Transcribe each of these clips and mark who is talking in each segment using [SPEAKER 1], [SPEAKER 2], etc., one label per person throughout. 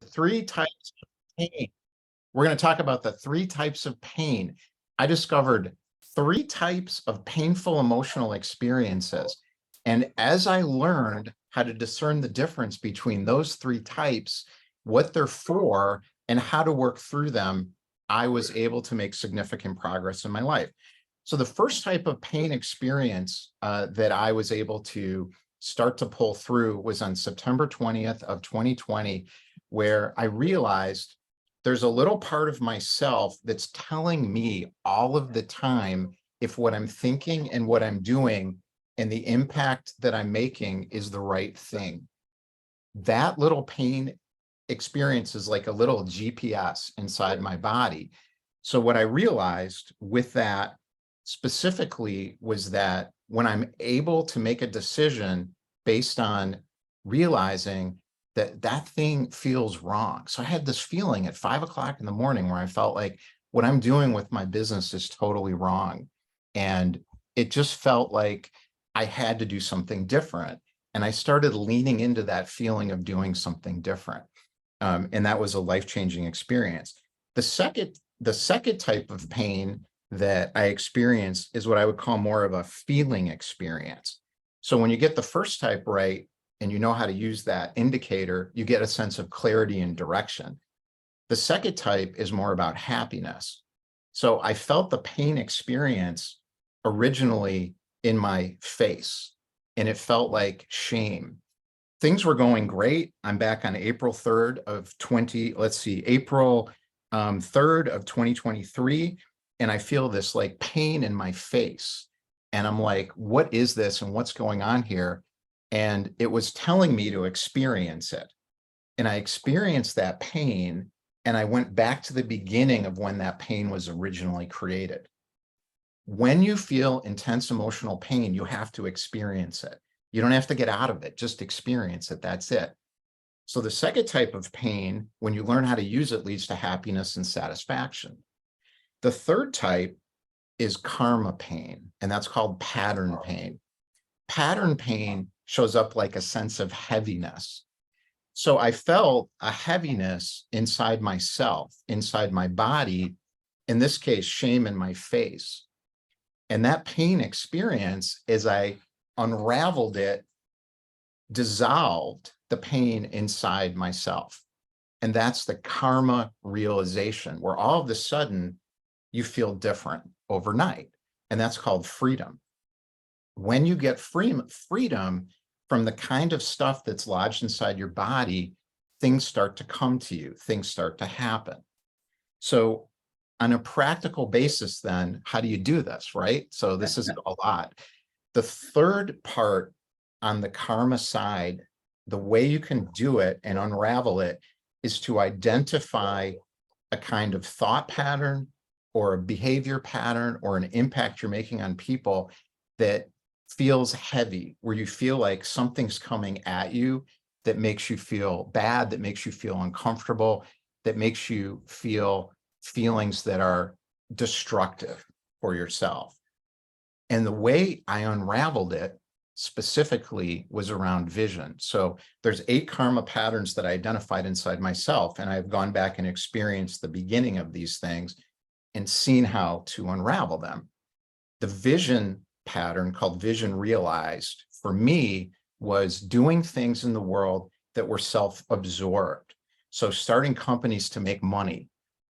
[SPEAKER 1] three types of pain. We're going to talk about the three types of pain. I discovered three types of painful emotional experiences. And as I learned how to discern the difference between those three types, what they're for, and how to work through them, I was able to make significant progress in my life. So the first type of pain experience that I was able to start to pull through was on September 20th of 2020, where I realized there's a little part of myself that's telling me all of the time if what I'm thinking and what I'm doing and the impact that I'm making is the right thing. That little pain experience is like a little GPS inside my body. So what I realized with that specifically was that when I'm able to make a decision based on realizing that that thing feels wrong. So I had this feeling at 5 o'clock in the morning where I felt like what I'm doing with my business is totally wrong. And it just felt like I had to do something different. And I started leaning into that feeling of doing something different. And that was a life-changing experience. The second type of pain that I experienced is what I would call more of a feeling experience. So when you get the first type right, and you know how to use that indicator, you get a sense of clarity and direction. The second type is more about happiness. So I felt the pain experience originally in my face, and it felt like shame. Things were going great. I'm back on April 3rd of April 3rd of 2023, and I feel this like pain in my face. And I'm like, what is this and what's going on here? And it was telling me to experience it. And I experienced that pain, and I went back to the beginning of when that pain was originally created. When you feel intense emotional pain, you have to experience it. You don't have to get out of it, just experience it. That's it. So the second type of pain, when you learn how to use it, leads to happiness and satisfaction. The third type is karma pain, and that's called pattern pain. Pattern pain shows up like a sense of heaviness. So I felt a heaviness inside myself, inside my body, in this case, shame in my face. And that pain experience, as I unraveled it, dissolved the pain inside myself. And that's the karma realization, where all of a sudden you feel different overnight. And that's called freedom. When you get freedom from the kind of stuff that's lodged inside your body, things start to come to you, things start to happen. So on a practical basis, then, how do you do this, right? So this is a lot. The third part on the karma side, the way you can do it and unravel it is to identify a kind of thought pattern or a behavior pattern or an impact you're making on people that feels heavy, where you feel like something's coming at you that makes you feel bad, that makes you feel uncomfortable, that makes you feel feelings that are destructive for yourself. And the way I unraveled it specifically was around vision. So there's 8 karma patterns that I identified inside myself, and I've gone back and experienced the beginning of these things and seen how to unravel them. The vision pattern, called vision realized, for me was doing things in the world that were self-absorbed. So starting companies to make money,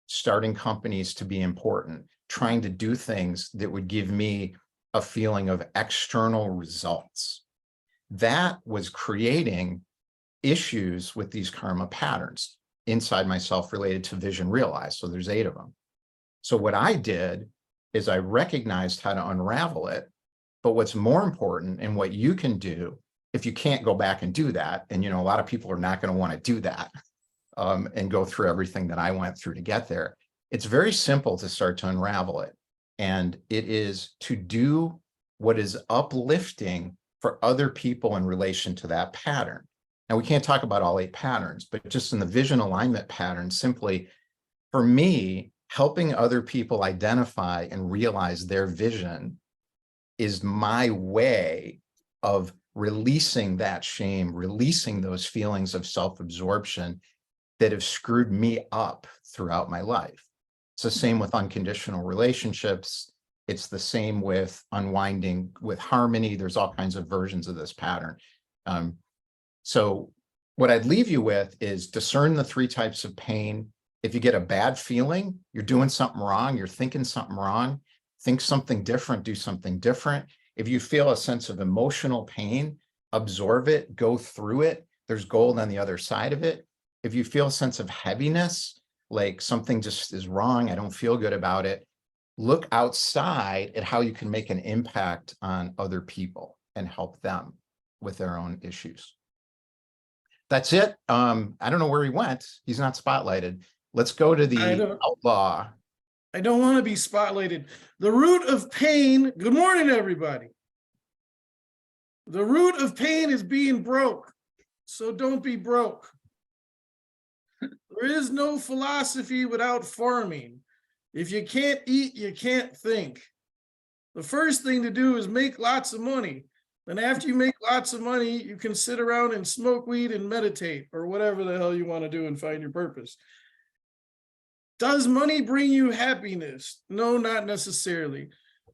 [SPEAKER 1] starting companies to be important, trying to do things that would give me a feeling of external results. That was creating issues with these karma patterns inside myself related to vision realized. So there's 8 of them. So what I did is I recognized how to unravel it. But what's more important, and what you can do if you can't go back and do that, and a lot of people are not going to want to do that and go through everything that I went through to get there, it's very simple to start to unravel it. And it is to do what is uplifting for other people in relation to that pattern. Now, we can't talk about all 8 patterns, but just in the vision alignment pattern, simply for me, helping other people identify and realize their vision is my way of releasing that shame, releasing those feelings of self-absorption, that have screwed me up throughout my life. It's the same with unconditional relationships. It's the same with unwinding with harmony. There's all kinds of versions of this pattern. So what I'd leave you with is discern the three types of pain. If you get a bad feeling, you're doing something wrong, you're thinking something wrong, think something different, do something different. If you feel a sense of emotional pain, absorb it, go through it. There's gold on the other side of it. If you feel a sense of heaviness, like something just is wrong, I don't feel good about it, look outside at how you can make an impact on other people and help them with their own issues. That's it. I don't know where he went. He's not spotlighted. Let's go to the outlaw.
[SPEAKER 2] I don't want to be spotlighted. The root of pain. Good morning, everybody. The root of pain is being broke. So don't be broke. There is no philosophy without farming. If you can't eat, you can't think. The first thing to do is make lots of money. Then after you make lots of money, you can sit around and smoke weed and meditate or whatever the hell you want to do and find your purpose. Does money bring you happiness? No, not necessarily.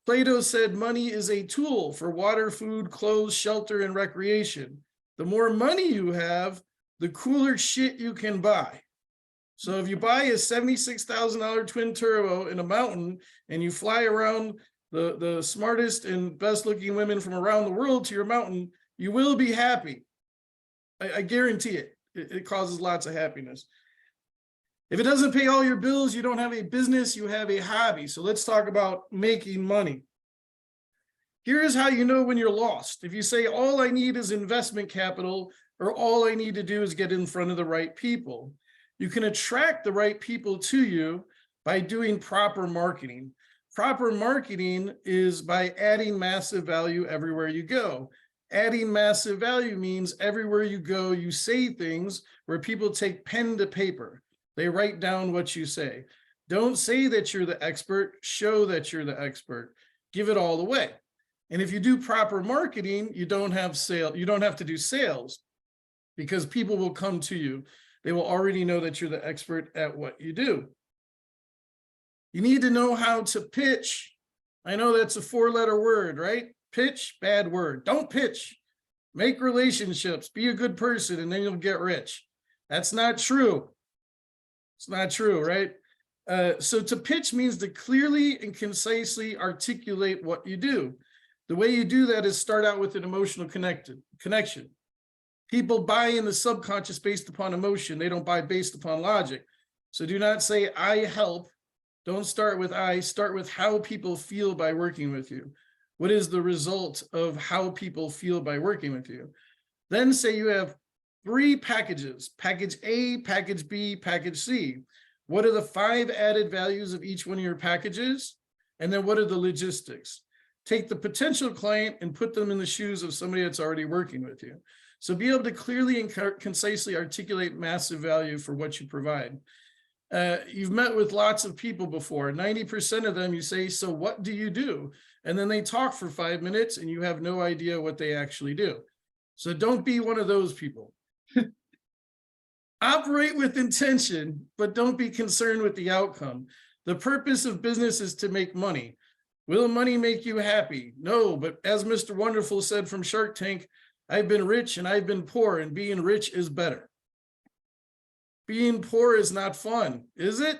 [SPEAKER 2] Plato said money is a tool for water, food, clothes, shelter, and recreation. The more money you have, the cooler shit you can buy. So if you buy a $76,000 twin turbo in a mountain and you fly around the smartest and best looking women from around the world to your mountain, you will be happy. I guarantee it. It causes lots of happiness. If it doesn't pay all your bills, you don't have a business, you have a hobby. So let's talk about making money. Here's how you know when you're lost. If you say, all I need is investment capital, or all I need to do is get in front of the right people, you can attract the right people to you by doing proper marketing. Proper marketing is by adding massive value everywhere you go. Adding massive value means everywhere you go, you say things where people take pen to paper. They write down what you say. Don't say that you're the expert, show that you're the expert. Give it all away. And if you do proper marketing, you don't have to do sales because people will come to you. They will already know that you're the expert at what you do. You need to know how to pitch. I know that's a 4-letter word, right? Pitch, bad word. Don't pitch. Make relationships, be a good person, and then you'll get rich. That's not true. It's not true, right? So to pitch means to clearly and concisely articulate what you do. The way you do that is start out with an emotional connection. People buy in the subconscious based upon emotion. They don't buy based upon logic. So do not say, I help. Don't start with I, start with how people feel by working with you. What is the result of how people feel by working with you? Then say you have 3 packages, package A, package B, package C. What are the 5 added values of each one of your packages? And then what are the logistics? Take the potential client and put them in the shoes of somebody that's already working with you. So be able to clearly and concisely articulate massive value for what you provide. You've met with lots of people before. 90% of them you say, so what do you do? And then they talk for 5 minutes and you have no idea what they actually do. So don't be one of those people. Operate with intention, but don't be concerned with the outcome. The purpose of business is to make money. Will money make you happy? No, but as Mr. Wonderful said from Shark Tank, I've been rich and I've been poor, and being rich is better. Being poor is not fun, is it?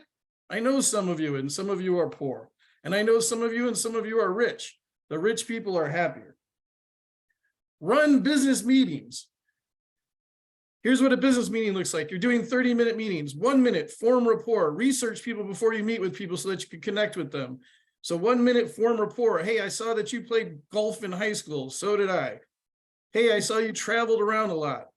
[SPEAKER 2] I know some of you, and some of you are poor. And I know some of you, and some of you are rich. The rich people are happier. Run business meetings. Here's what a business meeting looks like. You're doing 30-minute meetings, 1 minute, form rapport, research people before you meet with people so that you can connect with them. So 1 minute, form rapport. Hey, I saw that you played golf in high school. So did I. Hey, I saw you traveled around a lot.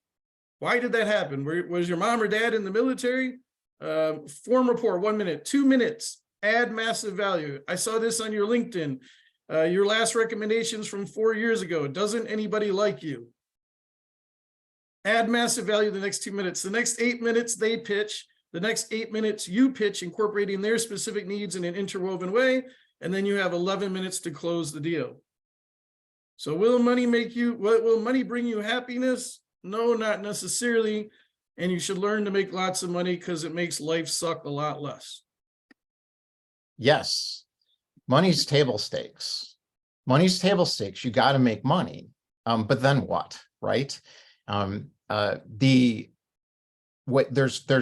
[SPEAKER 2] Why did that happen? Was your mom or dad in the military? Form rapport, 1 minute, 2 minutes, add massive value. I saw this on your LinkedIn. Your last recommendations from 4 years ago. Doesn't anybody like you? Add massive value the next 2 minutes. The next 8 minutes, they pitch. The next 8 minutes, you pitch, incorporating their specific needs in an interwoven way. And then you have 11 minutes to close the deal. So will money bring you happiness? No, not necessarily. and you should learn to make lots of money because it makes life suck a lot less.
[SPEAKER 1] Yes. Money's table stakes. Money's table stakes. You got to make money. But then what, right? There's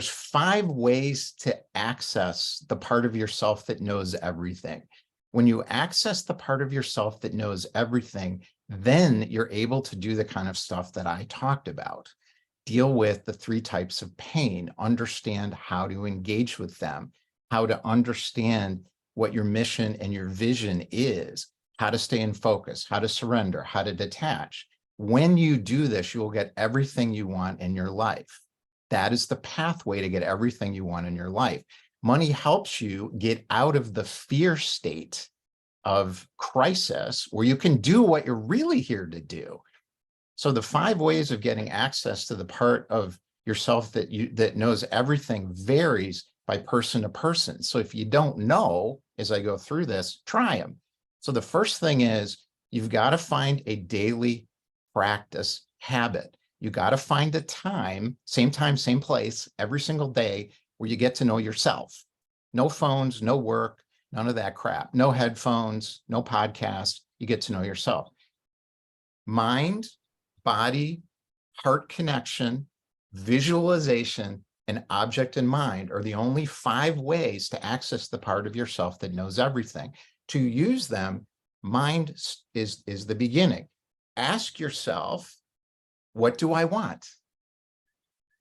[SPEAKER 1] 5 ways to access the part of yourself that knows everything. When you access the part of yourself that knows everything, then you're able to do the kind of stuff that I talked about. Deal with the 3 types of pain, understand how to engage with them, how to understand what your mission and your vision is, how to stay in focus, how to surrender, how to detach. When you do this, you will get everything you want in your life. That is the pathway to get everything you want in your life. Money helps you get out of the fear state of crisis where you can do what you're really here to do. So the 5 ways of getting access to the part of yourself that knows everything varies by person to person. So if you don't know, as I go through this, try them. So the first thing is you've got to find a daily practice habit. You got to find a time, same place, every single day where you get to know yourself. No phones, no work, none of that crap. No headphones, no podcast. You get to know yourself. Mind, body, heart connection, visualization, and object in mind are the only 5 ways to access the part of yourself that knows everything. To use them, mind is the beginning. Ask yourself, what do I want?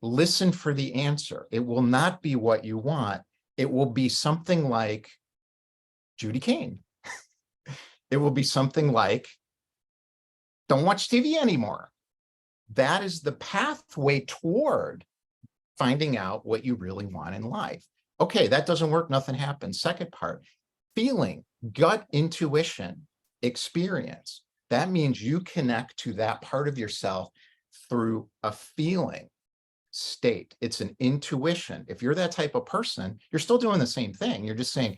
[SPEAKER 1] Listen for the answer. It will not be what you want. It will be something like Judy Kane. It will be something like, don't watch TV anymore. That is the pathway toward finding out what you really want in life. Okay, that doesn't work, nothing happens. Second part, feeling, gut intuition, experience. That means you connect to that part of yourself through a feeling state. It's an intuition. If you're that type of person, you're still doing the same thing. You're just saying,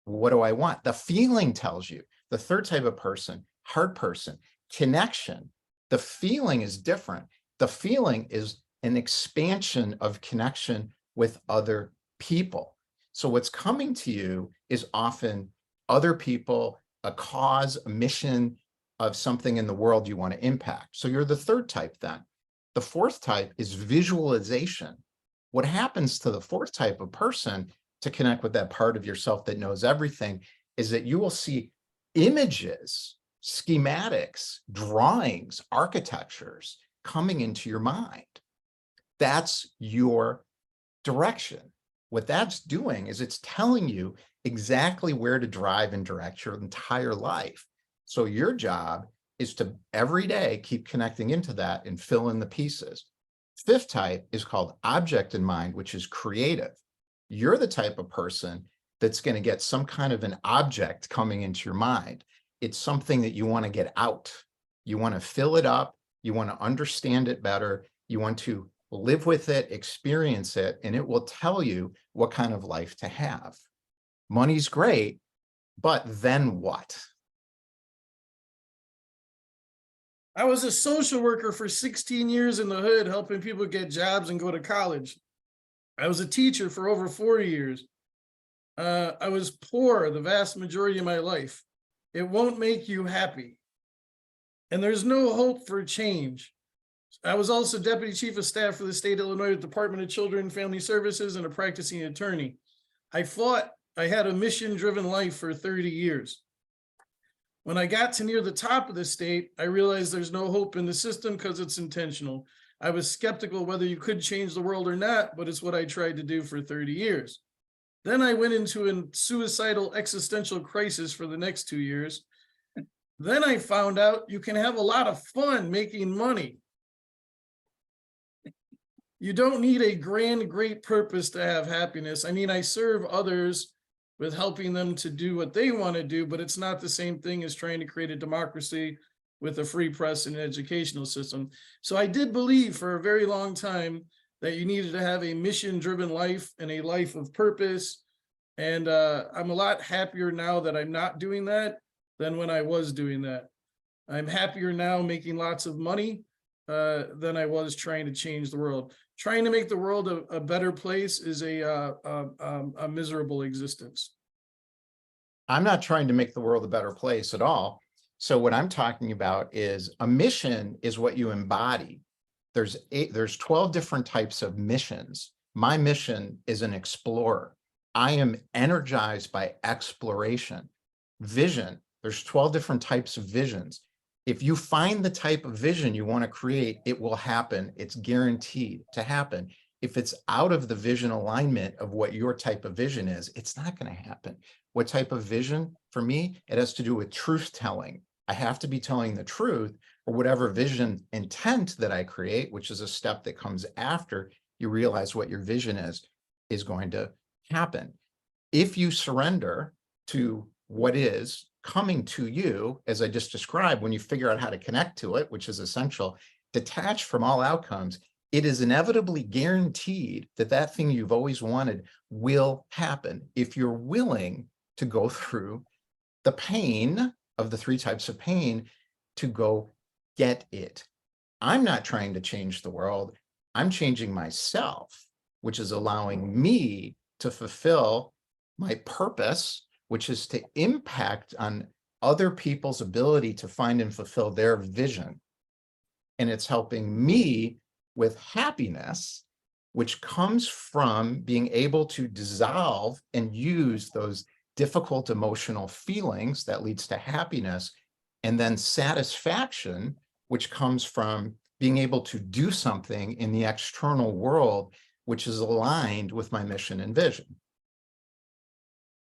[SPEAKER 1] what do I want? The feeling tells you. The third type of person, heart person, connection. The feeling is different. The feeling is an expansion of connection with other people. So what's coming to you is often other people, a cause, a mission of something in the world you want to impact. So you're the third type then. The fourth type is visualization. What happens to the fourth type of person to connect with that part of yourself that knows everything is that you will see images, schematics, drawings, architectures coming into your mind. That's your direction. What that's doing is it's telling you exactly where to drive and direct your entire life. So your job is to every day keep connecting into that and fill in the pieces. Fifth type is called object in mind, which is creative. You're the type of person that's going to get some kind of an object coming into your mind. It's something that you want to get out. You want to fill it up. You want to understand it better. You want to live with it, experience it, and it will tell you what kind of life to have. Money's great, but then what?
[SPEAKER 2] I was a social worker for 16 years in the hood, helping people get jobs and go to college. I was a teacher for over 40 years. I was poor the vast majority of my life. It won't make you happy. And there's no hope for change. I was also deputy chief of staff for the state of Illinois Department of Children and Family Services and a practicing attorney. I had a mission-driven life for 30 years. When I got to near the top of the state, I realized there's no hope in the system because it's intentional. I was skeptical whether you could change the world or not, but it's what I tried to do for 30 years. Then I went into a suicidal existential crisis for the next 2 years. Then I found out you can have a lot of fun making money. You don't need a grand, great purpose to have happiness. I mean, I serve others with helping them to do what they want to do, but it's not the same thing as trying to create a democracy with a free press and an educational system. So I did believe for a very long time that you needed to have a mission-driven life and a life of purpose. And I'm a lot happier now that I'm not doing that than when I was doing that. I'm happier now making lots of money than I was trying to change the world. Trying to make the world a better place is a miserable existence.
[SPEAKER 1] I'm not trying to make the world a better place at all. So what I'm talking about is a mission is what you embody. There's 12 different types of missions. My mission is an explorer. I am energized by exploration. Vision, there's 12 different types of visions. If you find the type of vision you want to create, it will happen. It's guaranteed to happen. If it's out of the vision alignment of what your type of vision is, it's not going to happen. What type of vision? For me, it has to do with truth telling. I have to be telling the truth, or whatever vision intent that I create, which is a step that comes after you realize what your vision is going to happen. If you surrender to what is coming to you, as I just described, when you figure out how to connect to it, which is essential, detach from all outcomes, it is inevitably guaranteed that that thing you've always wanted will happen if you're willing to go through the pain of the 3 types of pain to go get it. I'm not trying to change the world. I'm changing myself, which is allowing me to fulfill my purpose, which is to impact on other people's ability to find and fulfill their vision. And it's helping me with happiness, which comes from being able to dissolve and use those difficult emotional feelings that leads to happiness, and then satisfaction, which comes from being able to do something in the external world, which is aligned with my mission and vision.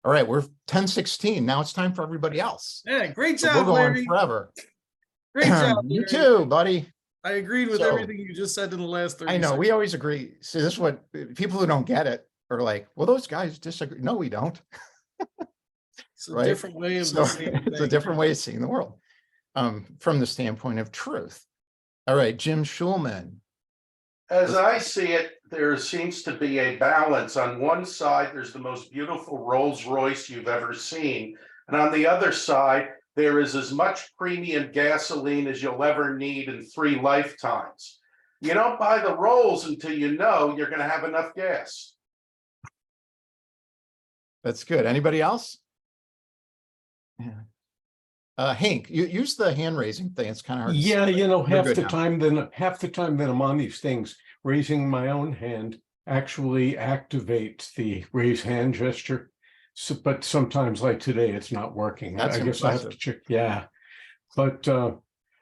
[SPEAKER 1] All right, we're 10:16. Now it's time for everybody else.
[SPEAKER 2] Yeah, great
[SPEAKER 1] So
[SPEAKER 2] job,
[SPEAKER 1] we're going
[SPEAKER 2] Larry.
[SPEAKER 1] forever.
[SPEAKER 2] Great job,
[SPEAKER 1] You
[SPEAKER 2] Larry.
[SPEAKER 1] too, buddy.
[SPEAKER 2] I agreed with
[SPEAKER 1] So-
[SPEAKER 2] everything you just said in the last 30
[SPEAKER 1] I know,
[SPEAKER 2] seconds.
[SPEAKER 1] we always agree. So this is what people who don't get it are like, well, those guys disagree. No, we don't.
[SPEAKER 2] It's a
[SPEAKER 1] Right?
[SPEAKER 2] different way of
[SPEAKER 1] So
[SPEAKER 2] the same
[SPEAKER 1] it's a
[SPEAKER 2] thing.
[SPEAKER 1] different way of seeing the world from the standpoint of truth. All right, Jim Schulman.
[SPEAKER 3] As I see it, there seems to be a balance. On one side, there's the most beautiful Rolls Royce you've ever seen. And on the other side, there is as much premium gasoline as you'll ever need in 3 lifetimes. You don't buy the Rolls until you know you're going to have enough gas.
[SPEAKER 1] That's good. Anybody else? Yeah. Hank, you use the hand raising thing. It's kind of hard.
[SPEAKER 4] Yeah, you know,
[SPEAKER 1] You're
[SPEAKER 4] half
[SPEAKER 1] good
[SPEAKER 4] the
[SPEAKER 1] now.
[SPEAKER 4] time that I'm on these things, raising my own hand actually activates the raise hand gesture. So, but sometimes, like today, it's not working.
[SPEAKER 1] That's
[SPEAKER 4] I guess I have to
[SPEAKER 1] impressive.
[SPEAKER 4] check. Yeah, but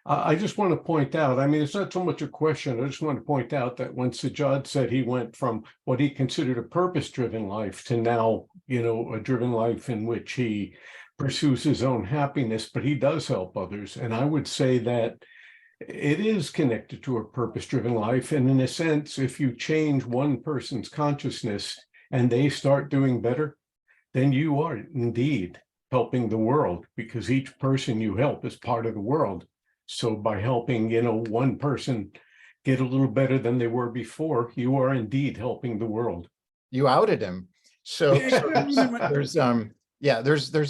[SPEAKER 4] I just want to point out. I mean, it's not so much a question. I just want to point out that when Sajjad said he went from what he considered a purpose-driven life to now, you know, a driven life in which he pursues his own happiness, but he does help others. And I would say that it is connected to a purpose-driven life. And in a sense, if you change one person's consciousness and they start doing better, then you are indeed helping the world, because each person you help is part of the world. So by helping, you know, one person get a little better than they were before, you are indeed helping the world.
[SPEAKER 1] You outed him. So there's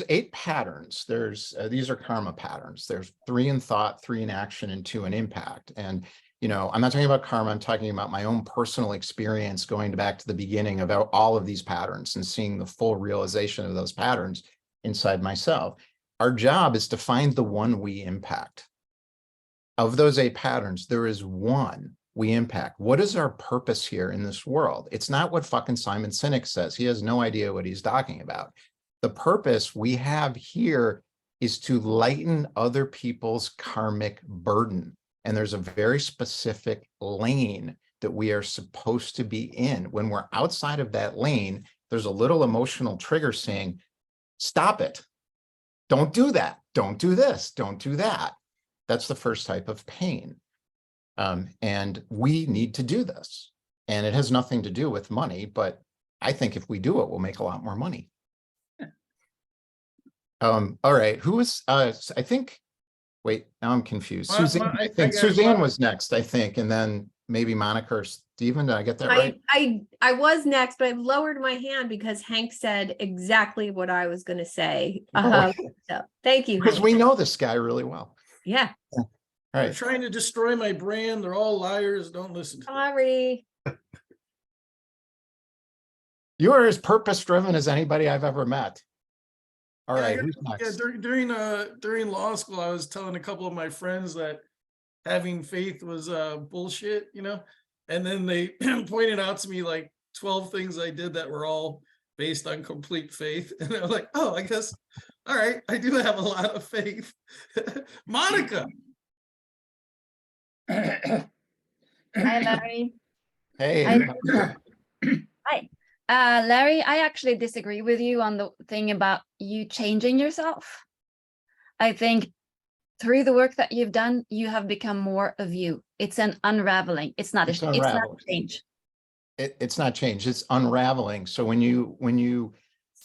[SPEAKER 1] 8 patterns. There's these are karma patterns. There's 3 in thought, 3 in action, and 2 in impact. And you know, I'm not talking about karma. I'm talking about my own personal experience, going back to the beginning of all of these patterns and seeing the full realization of those patterns inside myself. Our job is to find the one we impact. Of those 8 patterns, there is one we impact. What is our purpose here in this world? It's not what fucking Simon Sinek says. He has no idea what he's talking about. The purpose we have here is to lighten other people's karmic burden. And there's a very specific lane that we are supposed to be in. When we're outside of that lane, there's a little emotional trigger saying, stop it. Don't do that. Don't do this. Don't do that. That's the first type of pain. And we need to do this. And it has nothing to do with money, but I think if we do it, we'll make a lot more money. All right. Who was, I think, wait, now I'm confused. Suzanne, I think Suzanne was next, I think, and then maybe Monica or Stephen. Did I get that right?
[SPEAKER 5] I was next, but I've lowered my hand because Hank said exactly what I was going to say. So thank you.
[SPEAKER 1] Because
[SPEAKER 5] Hank.
[SPEAKER 1] we know this guy really well.
[SPEAKER 5] Yeah.
[SPEAKER 1] All
[SPEAKER 2] They're
[SPEAKER 1] right.
[SPEAKER 2] trying to destroy my brand. They're all liars. Don't listen to them.
[SPEAKER 5] Sorry.
[SPEAKER 1] You are as purpose-driven as anybody I've ever met. All
[SPEAKER 2] Yeah,
[SPEAKER 1] right, who's next?
[SPEAKER 2] during law school, I was telling a couple of my friends that having faith was bullshit, you know, and then they pointed out to me like 12 things I did that were all based on complete faith, and they're like, "Oh, I guess, all right, I do have a lot of faith." Monica.
[SPEAKER 6] Hi, Larry.
[SPEAKER 1] Hey,
[SPEAKER 6] Hi. Larry, I actually disagree with you on the thing about you changing yourself. I think through the work that you've done, you have become more of you. It's an unraveling. It's not
[SPEAKER 1] It's
[SPEAKER 6] a
[SPEAKER 1] unraveling.
[SPEAKER 6] change.
[SPEAKER 1] it's not change, it's unraveling. So when you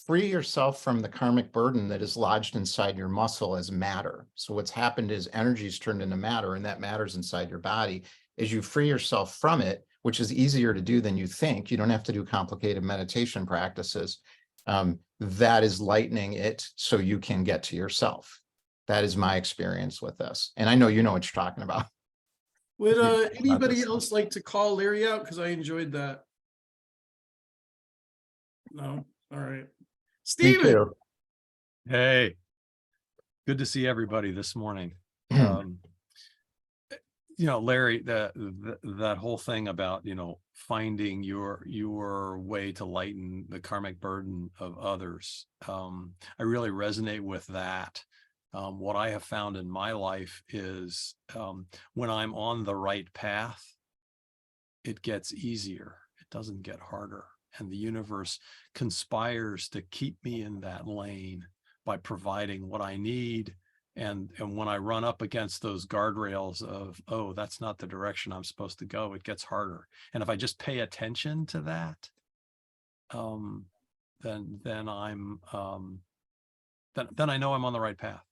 [SPEAKER 1] free yourself from the karmic burden that is lodged inside your muscle as matter. So what's happened is energy is turned into matter, and that matter's inside your body. As you free yourself from it, which is easier to do than you think, you don't have to do complicated meditation practices. That is lightening it so you can get to yourself. That is my experience with this. And I know you know what you're talking about.
[SPEAKER 2] Would anybody
[SPEAKER 1] this.
[SPEAKER 2] else like to call Larry out? Because I enjoyed that. No? All right.
[SPEAKER 1] Me
[SPEAKER 2] Steven.
[SPEAKER 1] too.
[SPEAKER 7] Hey, good to see everybody this morning. Larry, that whole thing about, finding your way to lighten the karmic burden of others. I really resonate with that. What I have found in my life is when I'm on the right path, it gets easier. It doesn't get harder. And the universe conspires to keep me in that lane by providing what I need. And when I run up against those guardrails of, oh, that's not the direction I'm supposed to go, it gets harder. And if I just pay attention to that, then I know I'm on the right path.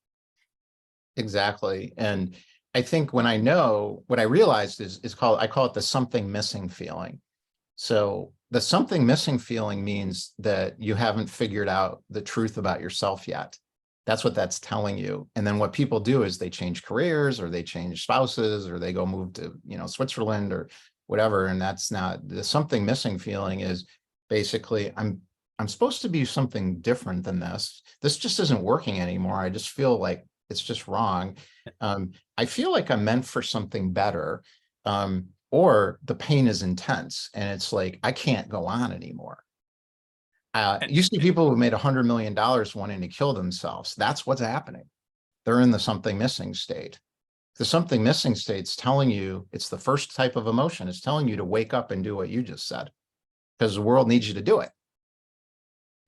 [SPEAKER 1] Exactly. And I think when I know, what I realized is I call it the something missing feeling. So the something missing feeling means that you haven't figured out the truth about yourself yet. That's what that's telling you. And then what people do is they change careers, or they change spouses, or they go move to, Switzerland or whatever. And that's not the something missing feeling. Is basically, I'm supposed to be something different than this. This just isn't working anymore. I just feel like it's just wrong. I feel like I'm meant for something better. Or the pain is intense and it's like, I can't go on anymore. You see people who made $100 million wanting to kill themselves. That's what's happening. They're in the something missing state. The something missing state's telling you, it's the first type of emotion. It's telling you to wake up and do what you just said, because the world needs you to do it.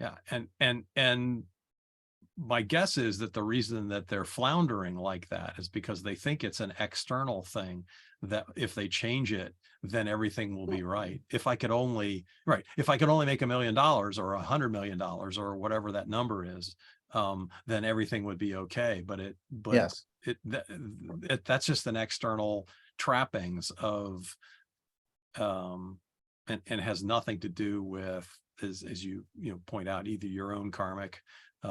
[SPEAKER 7] Yeah. And my guess is that the reason that they're floundering like that is because they think it's an external thing, that if they change it, then everything will be right. If I could only make $1 million or $100 million or whatever that number is, then everything would be okay. Yes, that's just an external trappings of, and has nothing to do with, as you point out, either your own karmic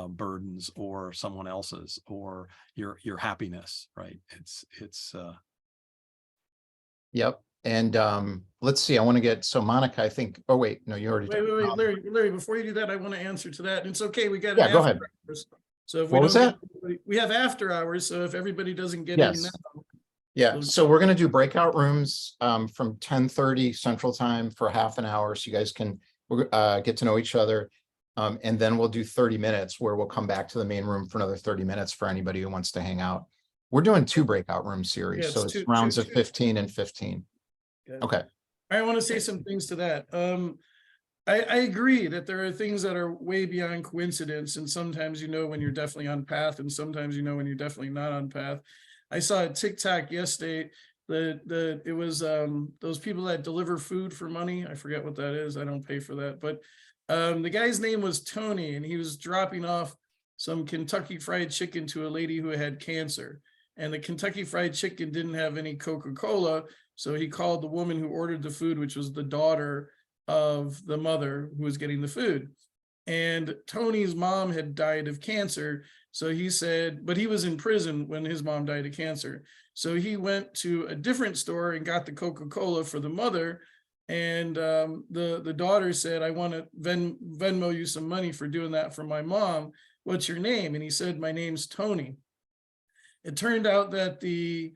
[SPEAKER 7] burdens or someone else's, or your happiness, right?
[SPEAKER 1] Yep. And let's see, I want to get, so Monica, I think, oh wait, no, you already.
[SPEAKER 2] Wait, Larry, before you do that, I want to answer to that. It's okay, we got.
[SPEAKER 1] Yeah, go ahead.
[SPEAKER 2] Hours. So if
[SPEAKER 1] What was that?
[SPEAKER 2] We have after hours, so if everybody doesn't get
[SPEAKER 1] Yes.
[SPEAKER 2] in now.
[SPEAKER 1] Yeah, so we're going to do breakout rooms from 10:30 Central Time for half an hour, so you guys can get to know each other. And then we'll do 30 minutes where we'll come back to the main room for another 30 minutes for anybody who wants to hang out. We're doing 2 breakout room series, so it's rounds of 15 and 15.
[SPEAKER 2] Good.
[SPEAKER 1] Okay.
[SPEAKER 2] I want to say some things to that. I agree that there are things that are way beyond coincidence, and sometimes when you're definitely on path, and sometimes when you're definitely not on path. I saw a TikTok yesterday that it was those people that deliver food for money. I forget what that is. I don't pay for that, but the guy's name was Tony, and he was dropping off some Kentucky Fried Chicken to a lady who had cancer, and the Kentucky Fried Chicken didn't have any Coca-Cola. So he called the woman who ordered the food, which was the daughter of the mother who was getting the food. And Tony's mom had died of cancer. So he said, but he was in prison when his mom died of cancer. So he went to a different store and got the Coca-Cola for the mother. And the daughter said, I want to Venmo you some money for doing that for my mom. What's your name? And he said, my name's Tony. It turned out that the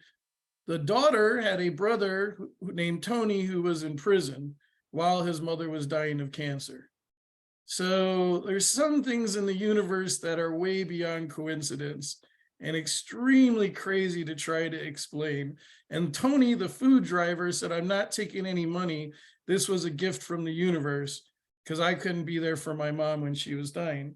[SPEAKER 2] daughter had a brother named Tony who was in prison while his mother was dying of cancer. So there's some things in the universe that are way beyond coincidence and extremely crazy to try to explain. And Tony, the food driver, said, I'm not taking any money. This was a gift from the universe because I couldn't be there for my mom when she was dying.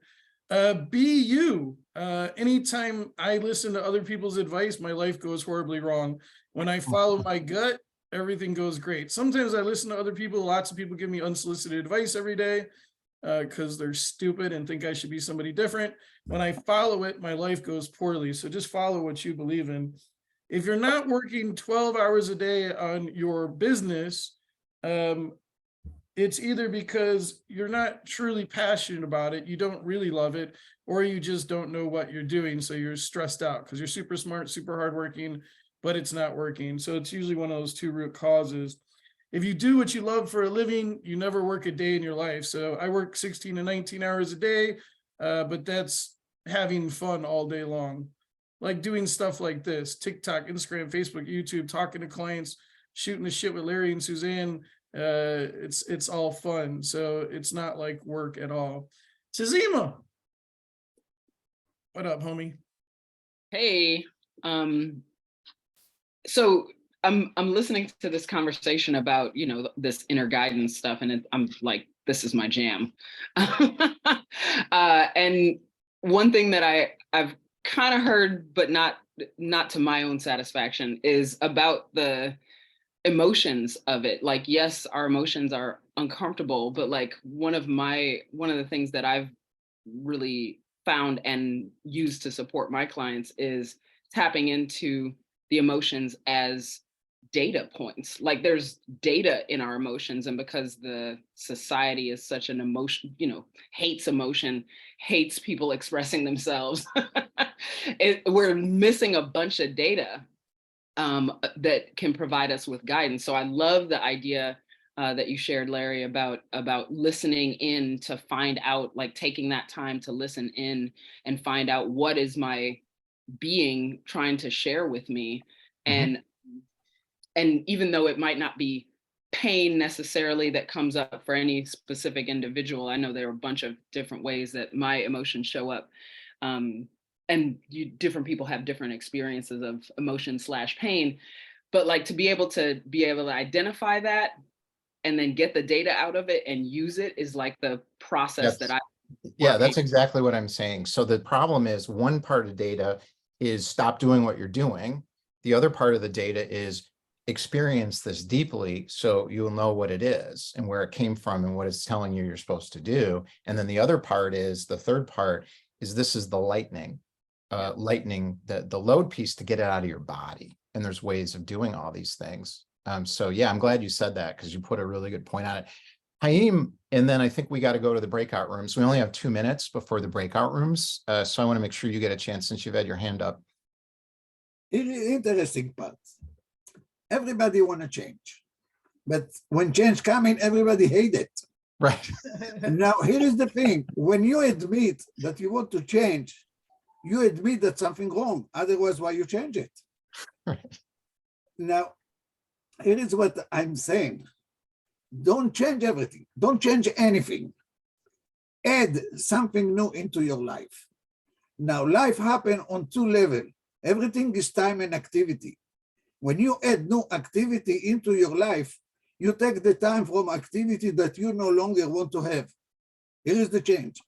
[SPEAKER 2] Be you. Anytime I listen to other people's advice, my life goes horribly wrong. When I follow my gut, everything goes great. Sometimes I listen to other people. Lots of people give me unsolicited advice every day because they're stupid and think I should be somebody different. When I follow it, my life goes poorly. So just follow what you believe in. If you're not working 12 hours a day on your business, it's either because you're not truly passionate about it, you don't really love it, or you just don't know what you're doing. So you're stressed out because you're super smart, super hardworking, but it's not working. So it's usually one of those two root causes. If you do what you love for a living, you never work a day in your life. So I work 16 to 19 hours a day, but that's having fun all day long. Like doing stuff like this, TikTok, Instagram, Facebook, YouTube, talking to clients, shooting the shit with Larry and Suzanne. It's all fun. So it's not like work at all. Tazima, what up, homie?
[SPEAKER 8] Hey, so I'm listening to this conversation about, you know, this inner guidance stuff, and I'm like, this is my jam. And one thing that I've kind of heard, but not to my own satisfaction, is about the emotions of it. Like, yes, our emotions are uncomfortable, but like one of the things that I've really found and used to support my clients is tapping into the emotions as data points. Like there's data in our emotions, and because the society is such an emotion, you know, hates emotion, hates people expressing themselves, we're missing a bunch of data that can provide us with guidance. So I love the idea that you shared, Larry, about listening in to find out, like taking that time to listen in and find out what is my being trying to share with me.
[SPEAKER 1] Mhm.
[SPEAKER 8] And even though it might not be pain necessarily that comes up for any specific individual, I know there are a bunch of different ways that my emotions show up. And different people have different experiences of emotion / pain, but like to be able to identify that and then get the data out of it and use it is like the process that
[SPEAKER 1] Yeah, that's exactly what I'm saying. So the problem is one part of data is stop doing what you're doing. The other part of the data is experience this deeply so you'll know what it is and where it came from and what it's telling you you're supposed to do. And then the other part is, the third part is, this is the lightning the load piece to get it out of your body. And there's ways of doing all these things. So yeah, I'm glad you said that because you put a really good point on it. Haim, and then I think we got to go to the breakout rooms. We only have 2 minutes before the breakout rooms. So I want to make sure you get a chance since you've had your hand up.
[SPEAKER 9] It is interesting part. Everybody want to change. But when change coming, everybody hate it.
[SPEAKER 1] Right.
[SPEAKER 9] Now, here is the thing. When you admit that you want to change, you admit that something wrong. Otherwise, why you change it?
[SPEAKER 1] Right.
[SPEAKER 9] Now, here is what I'm saying. Don't change everything. Don't change anything. Add something new into your life. Now, life happens on 2 levels. Everything is time and activity. When you add new activity into your life, you take the time from activity that you no longer want to have. Here is the change.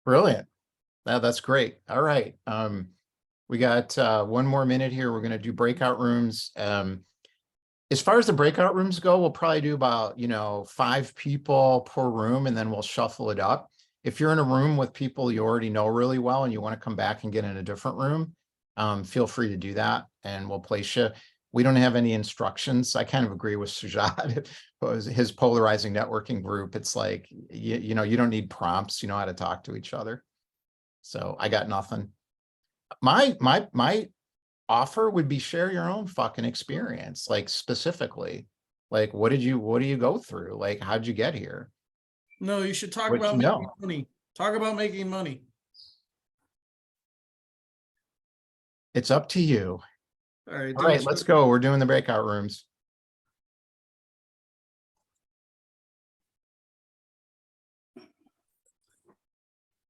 [SPEAKER 1] Brilliant. That's great. All right. We got 1 more minute here. We're going to do breakout rooms. As far as the breakout rooms go, we'll probably do about, 5 people per room, and then we'll shuffle it up. If you're in a room with people you already know really well and you want to come back and get in a different room, feel free to do that and we'll place you. We don't have any instructions. I kind of agree with Sujat. His polarizing networking group. It's like, you don't need prompts. You know how to talk to each other. So I got nothing. My offer would be share your own fucking experience, like specifically. Like, what do you go through? Like, how'd you get here?
[SPEAKER 2] No, you should talk
[SPEAKER 1] What
[SPEAKER 2] about
[SPEAKER 1] you
[SPEAKER 2] making
[SPEAKER 1] know.
[SPEAKER 2] money. Talk about making money.
[SPEAKER 1] It's up to you.
[SPEAKER 2] All right.
[SPEAKER 1] All right, let's go. We're doing the breakout rooms.